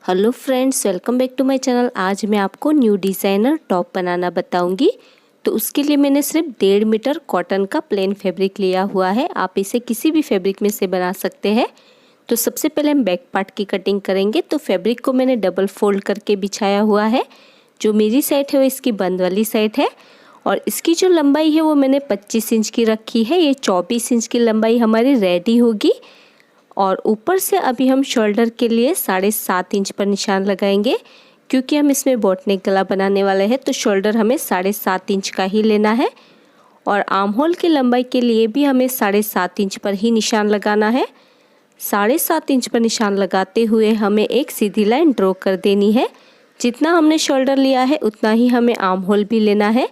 Hello friends, welcome back to my channel. आज मैं आपको न्यू डिज़ाइनर टॉप बनाना बताऊंगी। तो उसके लिए मैंने सिर्फ 1.5 मीटर कॉटन का प्लेन फैब्रिक लिया हुआ है। आप इसे किसी भी फैब्रिक में से बना सकते हैं। तो सबसे पहले हम बैक पार्ट की कटिंग करेंगे। तो फैब्रिक को मैंने डबल फोल्ड करके बिछाया हुआ है। जो मेरी साइड है वो इसकी बंद वाली साइड है और इसकी जो लंबाई है वो मैंने 25 इंच की रखी है। ये 24 इंच की लंबाई हमारी रेडी होगी। और ऊपर से अभी हम शोल्डर के लिए 7.5 इंच पर निशान लगाएंगे, क्योंकि हम इसमें बोटनेक गला बनाने वाले हैं। तो शोल्डर हमें 7.5 इंच का ही लेना है और आर्म होल की लंबाई के लिए भी हमें 7.5 इंच पर ही निशान लगाना है। 7.5 इंच पर निशान लगाते हुए हमें एक सीधी लाइन ड्रॉ कर देनी है। जितना हमने शोल्डर लिया है उतना ही हमें आर्म होल भी लेना है।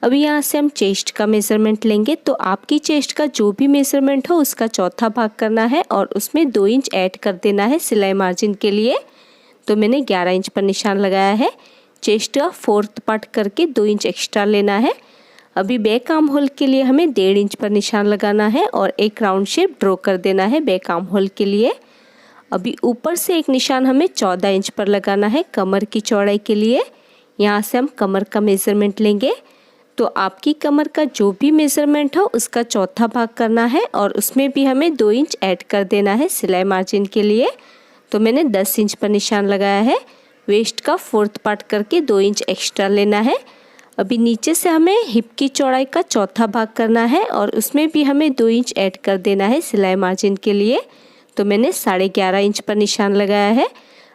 अभी यहाँ से हम चेस्ट का मेज़रमेंट लेंगे। तो आपकी चेस्ट का जो भी मेज़रमेंट हो उसका चौथा भाग करना है और उसमें 2 इंच ऐड कर देना है सिलाई मार्जिन के लिए। तो मैंने 11 इंच पर निशान लगाया है। चेस्ट का 4th पार्ट करके 2 इंच एक्स्ट्रा लेना है। अभी बैक आर्म होल के लिए हमें 1.5 इंच पर निशान लगाना है और एक राउंड शेप ड्रॉ कर देना है बैक आर्म होल के लिए। अभी ऊपर से एक निशान हमें 14 इंच पर लगाना है कमर की चौड़ाई के लिए। यहाँ से हम कमर का मेज़रमेंट लेंगे। तो आपकी कमर का जो भी मेज़रमेंट हो उसका चौथा भाग करना है और उसमें भी हमें 2 इंच ऐड कर देना है सिलाई मार्जिन के लिए। तो मैंने 10 इंच पर निशान लगाया है। वेस्ट का 4th पार्ट करके 2 इंच एक्स्ट्रा लेना है। अभी नीचे से हमें हिप की चौड़ाई का चौथा भाग करना है और उसमें भी हमें 2 इंच ऐड कर देना है सिलाई मार्जिन के लिए। तो मैंने 11.5 इंच पर निशान लगाया है।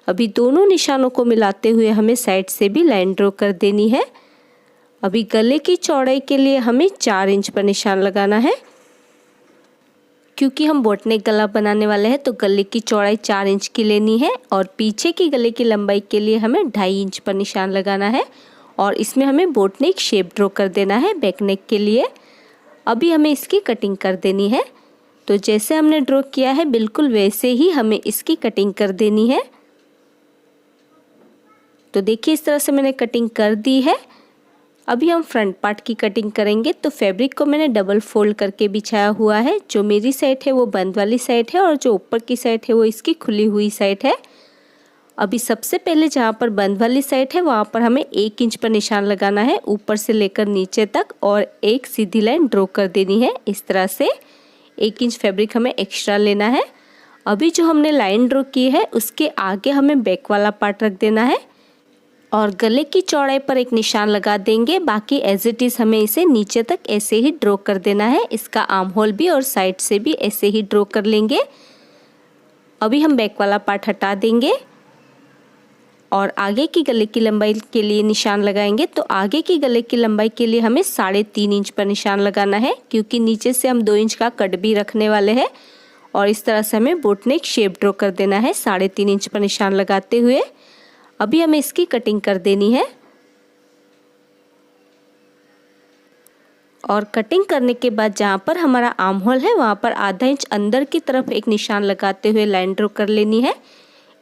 अभी दोनों निशानों को मिलाते हुए हमें साइड से भी लाइन ड्रॉ कर देनी है। अभी गले की चौड़ाई के लिए हमें 4 इंच पर निशान लगाना है। क्योंकि हम बोटनेक गला बनाने वाले हैं तो गले की चौड़ाई 4 इंच की लेनी है और पीछे की गले की लंबाई के लिए हमें 2.5 इंच पर निशान लगाना है और इसमें हमें बोटनेक शेप ड्रॉ कर देना है बैक नेक के लिए। अभी हमें इसकी कटिंग कर देनी है। तो जैसे हमने ड्रॉ किया है बिल्कुल वैसे ही हमें इसकी कटिंग कर देनी है। तो देखिए इस तरह से मैंने कटिंग कर दी है। अभी हम फ्रंट पार्ट की कटिंग करेंगे। तो फैब्रिक को मैंने डबल फोल्ड करके बिछाया हुआ है। जो मेरी साइड है वो बंद वाली साइड है और जो ऊपर की साइड है वो इसकी खुली हुई साइड है। अभी सबसे पहले जहाँ पर बंद वाली साइड है वहाँ पर हमें 1 इंच पर निशान लगाना है ऊपर से लेकर नीचे तक और एक सीधी लाइन ड्रॉ कर देनी है। इस तरह से 1 इंच फैब्रिक हमें एक्स्ट्रा लेना है। अभी जो हमने लाइन ड्रॉ की है उसके आगे हमें बैक वाला पार्ट रख देना है और गले की चौड़ाई पर एक निशान लगा देंगे। बाकी एज इट इज़ हमें इसे नीचे तक ऐसे ही ड्रॉ कर देना है। इसका आर्म होल भी और साइड से भी ऐसे ही ड्रॉ कर लेंगे। अभी हम बैक वाला पार्ट हटा देंगे और आगे की गले की लंबाई के लिए निशान लगाएंगे। तो आगे की गले की लंबाई के लिए हमें 3.5 इंच पर निशान लगाना है, क्योंकि नीचे से हम 2 इंच का कट भी रखने वाले हैं और इस तरह से हमें बोटनेक शेप ड्रॉ कर देना है 3.5 इंच पर निशान लगाते हुए। अभी हमें इसकी कटिंग कर देनी है और कटिंग करने के बाद जहाँ पर हमारा आर्म होल है वहाँ पर आधा इंच अंदर की तरफ एक निशान लगाते हुए लाइन ड्रॉ कर लेनी है।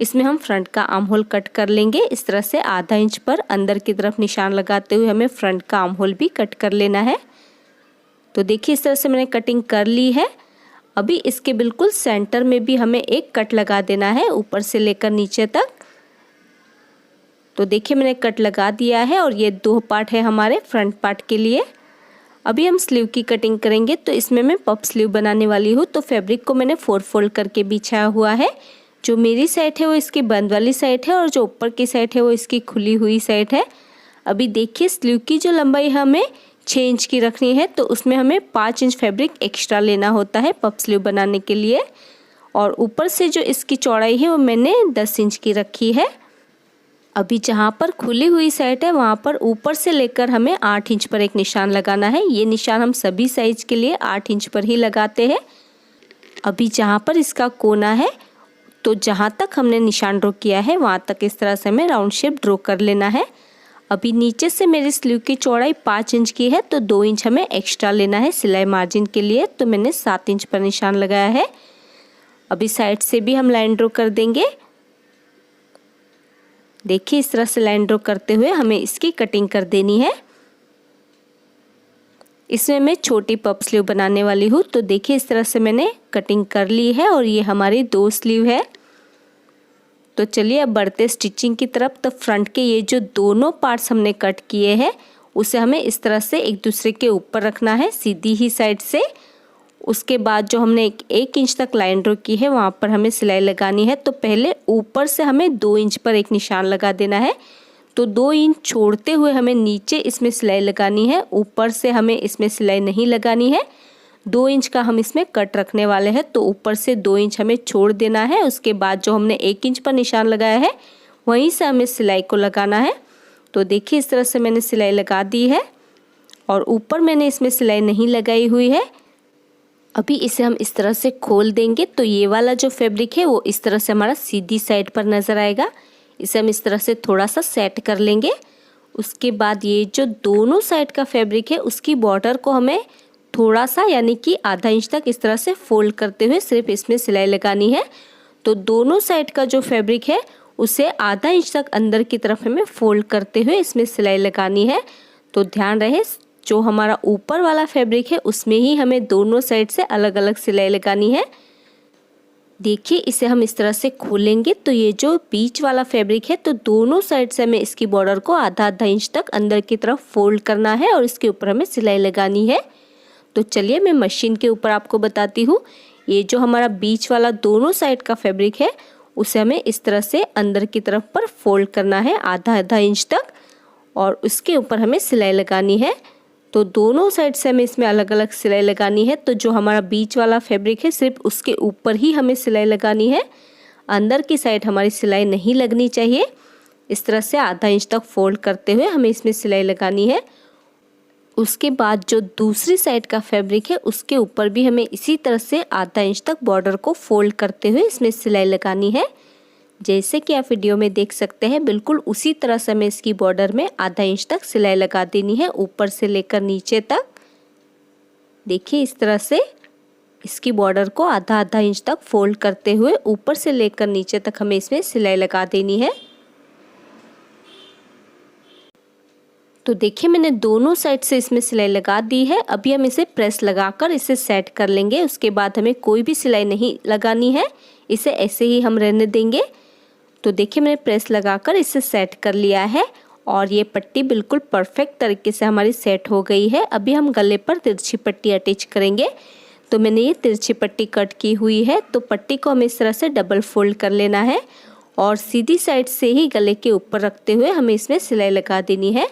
इसमें हम फ्रंट का आर्म होल कट कर लेंगे। इस तरह से आधा इंच पर अंदर की तरफ निशान लगाते हुए हमें फ्रंट का आर्म होल भी कट कर लेना है। तो देखिए इस तरह से मैंने कटिंग कर ली है। अभी इसके बिल्कुल सेंटर में भी हमें एक कट लगा देना है ऊपर से लेकर नीचे तक। तो देखिए मैंने कट लगा दिया है और ये 2 पार्ट है हमारे फ्रंट पार्ट के लिए। अभी हम स्लीव की कटिंग करेंगे। तो इसमें मैं पफ स्लीव बनाने वाली हूँ। तो फैब्रिक को मैंने 4 फोल्ड करके बिछाया हुआ है। जो मेरी साइड है वो इसकी बंद वाली साइड है और जो ऊपर की साइड है वो इसकी खुली हुई साइड है। अभी देखिए स्लीव की जो लंबाई हमें 6 इंच की रखनी है, तो उसमें हमें 5 इंच फैब्रिक एक्स्ट्रा लेना होता है पफ स्लीव बनाने के लिए। और ऊपर से जो इसकी चौड़ाई है वो मैंने 10 इंच की रखी है। अभी जहाँ पर खुली हुई साइड है वहाँ पर ऊपर से लेकर हमें 8 इंच पर एक निशान लगाना है। ये निशान हम सभी साइज के लिए 8 इंच पर ही लगाते हैं। अभी जहाँ पर इसका कोना है तो जहाँ तक हमने निशान ड्रॉ किया है वहाँ तक इस तरह से हमें राउंड शेप ड्रॉ कर लेना है। अभी नीचे से मेरी स्लीव की चौड़ाई 5 इंच की है तो 2 इंच हमें एक्स्ट्रा लेना है सिलाई मार्जिन के लिए। तो मैंने 7 इंच पर निशान लगाया है। अभी साइड से भी हम लाइन ड्रॉ कर देंगे। देखिए इस तरह से लाइन ड्रॉ करते हुए हमें इसकी कटिंग कर देनी है। इसमें मैं छोटी पफ स्लीव बनाने वाली हूँ। तो देखिए इस तरह से मैंने कटिंग कर ली है और ये हमारी 2 स्लीव है। तो चलिए अब बढ़ते स्टिचिंग की तरफ। तो फ्रंट के ये जो दोनों पार्ट्स हमने कट किए हैं उसे हमें इस तरह से एक दूसरे के ऊपर रखना है सीधी ही साइड से। उसके बाद जो हमने एक इंच तक लाइन ड्रॉ की है वहाँ पर हमें सिलाई लगानी है। तो पहले ऊपर से हमें 2 इंच पर एक निशान लगा देना है। तो 2 इंच छोड़ते हुए हमें नीचे इसमें सिलाई लगानी है, ऊपर से हमें इसमें सिलाई नहीं लगानी है। 2 इंच का हम इसमें कट रखने वाले हैं, तो ऊपर से 2 इंच हमें छोड़ देना है। उसके बाद जो हमने 1 इंच पर निशान लगाया है वहीं से हमें सिलाई को लगाना है। तो देखिए इस तरह से मैंने सिलाई लगा दी है और ऊपर मैंने इसमें सिलाई नहीं लगाई हुई है। अभी इसे हम इस तरह से खोल देंगे तो ये वाला जो फैब्रिक है वो इस तरह से हमारा सीधी साइड पर नज़र आएगा। इसे हम इस तरह से थोड़ा सा सेट कर लेंगे। उसके बाद ये जो दोनों साइड का फैब्रिक है उसकी बॉर्डर को हमें थोड़ा सा यानी कि आधा इंच तक इस तरह से फोल्ड करते हुए सिर्फ इसमें सिलाई लगानी है। तो दोनों साइड का जो फैब्रिक है उसे आधा इंच तक अंदर की तरफ हमें फोल्ड करते हुए इसमें सिलाई लगानी है। तो ध्यान रहे जो हमारा ऊपर वाला फैब्रिक है उसमें ही हमें दोनों साइड से अलग अलग सिलाई लगानी है। देखिए इसे हम इस तरह से खोलेंगे तो ये जो बीच वाला फैब्रिक है तो दोनों साइड से हमें इसकी बॉर्डर को आधा आधा इंच तक अंदर की तरफ फोल्ड करना है और इसके ऊपर हमें सिलाई लगानी है। तो चलिए मैं मशीन के ऊपर आपको बताती हूँ। ये जो हमारा बीच वाला दोनों साइड का फैब्रिक है उसे हमें इस तरह से अंदर की तरफ पर फोल्ड करना है आधा आधा इंच तक और उसके ऊपर हमें सिलाई लगानी है। तो दोनों साइड से हमें इसमें अलग अलग सिलाई लगानी है। तो जो हमारा बीच वाला फैब्रिक है सिर्फ उसके ऊपर ही हमें सिलाई लगानी है, अंदर की साइड हमारी सिलाई नहीं लगनी चाहिए। इस तरह से आधा इंच तक फोल्ड करते हुए हमें इसमें सिलाई लगानी है। उसके बाद जो दूसरी साइड का फैब्रिक है उसके ऊपर भी हमें इसी तरह से आधा इंच तक बॉर्डर को फोल्ड करते हुए इसमें सिलाई लगानी है। जैसे कि आप वीडियो में देख सकते हैं बिल्कुल उसी तरह से हमें इसकी बॉर्डर में आधा इंच तक सिलाई लगा देनी है ऊपर से लेकर नीचे तक। देखिए इस तरह से इसकी बॉर्डर को आधा आधा इंच तक फोल्ड करते हुए ऊपर से लेकर नीचे तक हमें इसमें सिलाई लगा देनी है। तो देखिए मैंने दोनों साइड से इसमें सिलाई लगा दी है। अभी हम इसे प्रेस लगाकर इसे सेट कर लेंगे। उसके बाद हमें कोई भी सिलाई नहीं लगानी है, इसे ऐसे ही हम रहने देंगे। तो देखिए मैंने प्रेस लगाकर इसे सेट कर लिया है और ये पट्टी बिल्कुल परफेक्ट तरीके से हमारी सेट हो गई है। अभी हम गले पर तिरछी पट्टी अटैच करेंगे। तो मैंने ये तिरछी पट्टी कट की हुई है। तो पट्टी को हमें इस तरह से डबल फोल्ड कर लेना है और सीधी साइड से ही गले के ऊपर रखते हुए हमें इसमें सिलाई लगा देनी है।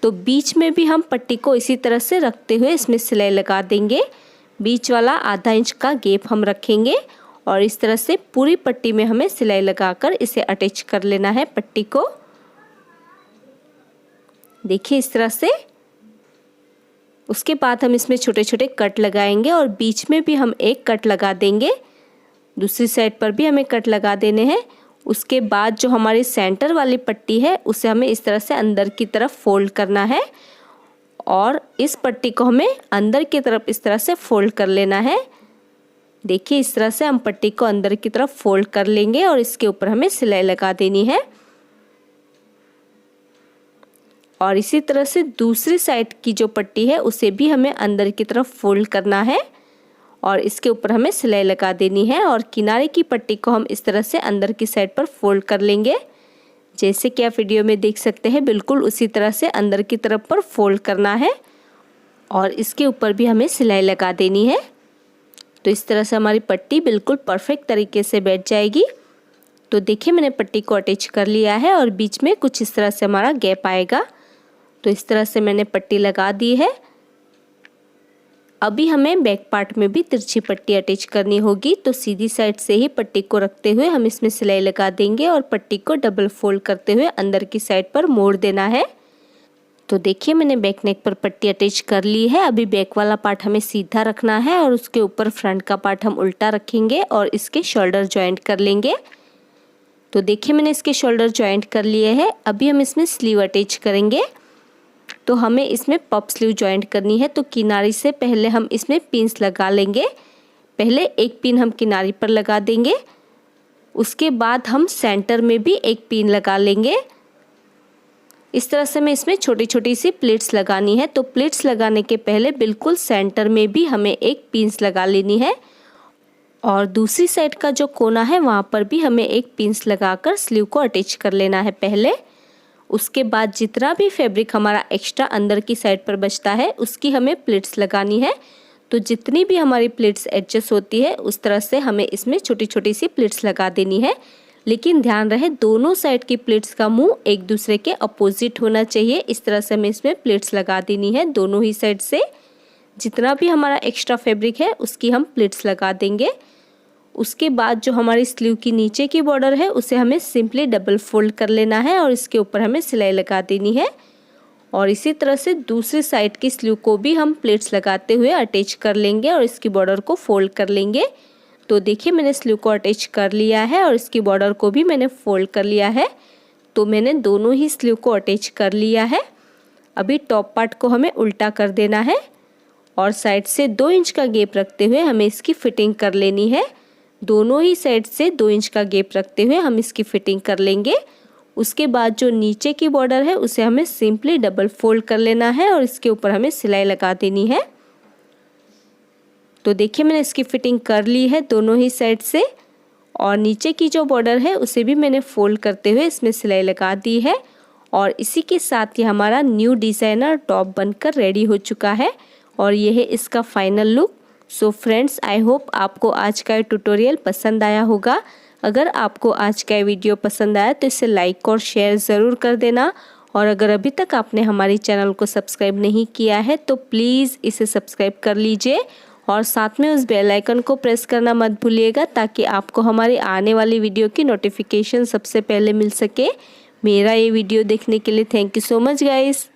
तो बीच में भी हम पट्टी को इसी तरह से रखते हुए इसमें सिलाई लगा देंगे। बीच वाला आधा इंच का गैप हम रखेंगे और इस तरह से पूरी पट्टी में हमें सिलाई लगाकर इसे अटैच कर लेना है पट्टी को। देखिए इस तरह से। उसके बाद हम इसमें छोटे छोटे कट लगाएंगे और बीच में भी हम एक कट लगा देंगे। दूसरी साइड पर भी हमें कट लगा देने हैं। उसके बाद जो हमारी सेंटर वाली पट्टी है उसे हमें इस तरह से अंदर की तरफ फोल्ड करना है और इस पट्टी को हमें अंदर की तरफ इस तरह से फोल्ड कर लेना है। देखिए इस तरह से हम पट्टी को अंदर की तरफ फोल्ड कर लेंगे और इसके ऊपर हमें सिलाई लगा देनी है। और इसी तरह से दूसरी साइड की जो पट्टी है उसे भी हमें अंदर की तरफ फोल्ड करना है और इसके ऊपर हमें सिलाई लगा देनी है और किनारे की पट्टी को हम इस तरह से अंदर की साइड पर फोल्ड कर लेंगे। जैसे कि आप वीडियो में देख सकते हैं बिल्कुल उसी तरह से अंदर की तरफ पर फोल्ड करना है और इसके ऊपर भी हमें सिलाई लगा देनी है। तो इस तरह से हमारी पट्टी बिल्कुल परफेक्ट तरीके से बैठ जाएगी। तो देखिए मैंने पट्टी को अटैच कर लिया है और बीच में कुछ इस तरह से हमारा गैप आएगा। तो इस तरह से मैंने पट्टी लगा दी है। अभी हमें बैक पार्ट में भी तिरछी पट्टी अटैच करनी होगी। तो सीधी साइड से ही पट्टी को रखते हुए हम इसमें सिलाई लगा देंगे और पट्टी को डबल फोल्ड करते हुए अंदर की साइड पर मोड़ देना है। तो देखिए मैंने बैक नेक पर पट्टी अटैच कर ली है। अभी बैक वाला पार्ट हमें सीधा रखना है और उसके ऊपर फ्रंट का पार्ट हम उल्टा रखेंगे और इसके शोल्डर जॉइंट कर लेंगे। तो देखिए मैंने इसके शोल्डर जॉइंट कर लिए हैं। अभी हम इसमें स्लीव अटैच करेंगे। तो हमें इसमें पफ स्लीव जॉइंट करनी है। तो किनारी से पहले हम इसमें पिन्स लगा लेंगे। पहले एक पिन हम किनारी पर लगा देंगे, उसके बाद हम सेंटर में भी एक पिन लगा लेंगे। इस तरह से हमें इसमें छोटी छोटी सी प्लेट्स लगानी है। तो प्लेट्स लगाने के पहले बिल्कुल सेंटर में भी हमें एक पिन्स लगा लेनी है और दूसरी साइड का जो कोना है वहाँ पर भी हमें एक पिंस लगाकर स्लीव को अटैच कर लेना है पहले। उसके बाद जितना भी फैब्रिक हमारा एक्स्ट्रा अंदर की साइड पर बचता है उसकी हमें प्लीट्स लगानी है। तो जितनी भी हमारी प्लीट्स एडजस्ट होती है उस तरह से हमें इसमें छोटी छोटी सी प्लीट्स लगा देनी है। लेकिन ध्यान रहे दोनों साइड की प्लीट्स का मुंह एक दूसरे के अपोजिट होना चाहिए। इस तरह से हमें इसमें प्लीट्स लगा देनी है दोनों ही साइड से। जितना भी हमारा एक्स्ट्रा फैब्रिक है उसकी हम प्लीट्स लगा देंगे। उसके बाद जो हमारी स्लीव की नीचे की बॉर्डर है उसे हमें सिंपली डबल फोल्ड कर लेना है और इसके ऊपर हमें सिलाई लगा देनी है। और इसी तरह से दूसरी साइड की स्लीव को भी हम प्लीट्स लगाते हुए अटैच कर लेंगे और इसकी बॉर्डर को फोल्ड कर लेंगे। तो देखिए मैंने स्लीव को अटैच कर लिया है और इसकी बॉर्डर को भी मैंने फोल्ड कर लिया है। तो मैंने दोनों ही स्लीव को अटैच कर लिया है। अभी टॉप पार्ट को हमें उल्टा कर देना है और साइड से 2 इंच का गैप रखते हुए हमें इसकी फिटिंग कर लेनी है। दोनों ही साइड से 2 इंच का गैप रखते हुए हम इसकी फिटिंग कर लेंगे। उसके बाद जो नीचे की बॉर्डर है उसे हमें सिंपली डबल फोल्ड कर लेना है और इसके ऊपर हमें सिलाई लगा देनी है। तो देखिए मैंने इसकी फिटिंग कर ली है दोनों ही साइड से और नीचे की जो बॉर्डर है उसे भी मैंने फोल्ड करते हुए इसमें सिलाई लगा दी है। और इसी के साथ ही हमारा न्यू डिज़ाइनर टॉप बनकर रेडी हो चुका है और ये है इसका final look. So friends, I hope आपको आज का ट्यूटोरियल पसंद आया होगा। अगर आपको आज का वीडियो पसंद आया तो इसे लाइक और शेयर ज़रूर कर देना। और अगर अभी तक आपने हमारी चैनल को सब्सक्राइब नहीं किया है तो प्लीज़ इसे सब्सक्राइब कर लीजिए और साथ में उस बेल आइकन को प्रेस करना मत भूलिएगा ताकि आपको हमारी आने वाली वीडियो की नोटिफिकेशन सबसे पहले मिल सके। मेरा ये वीडियो देखने के लिए thank you so much guys.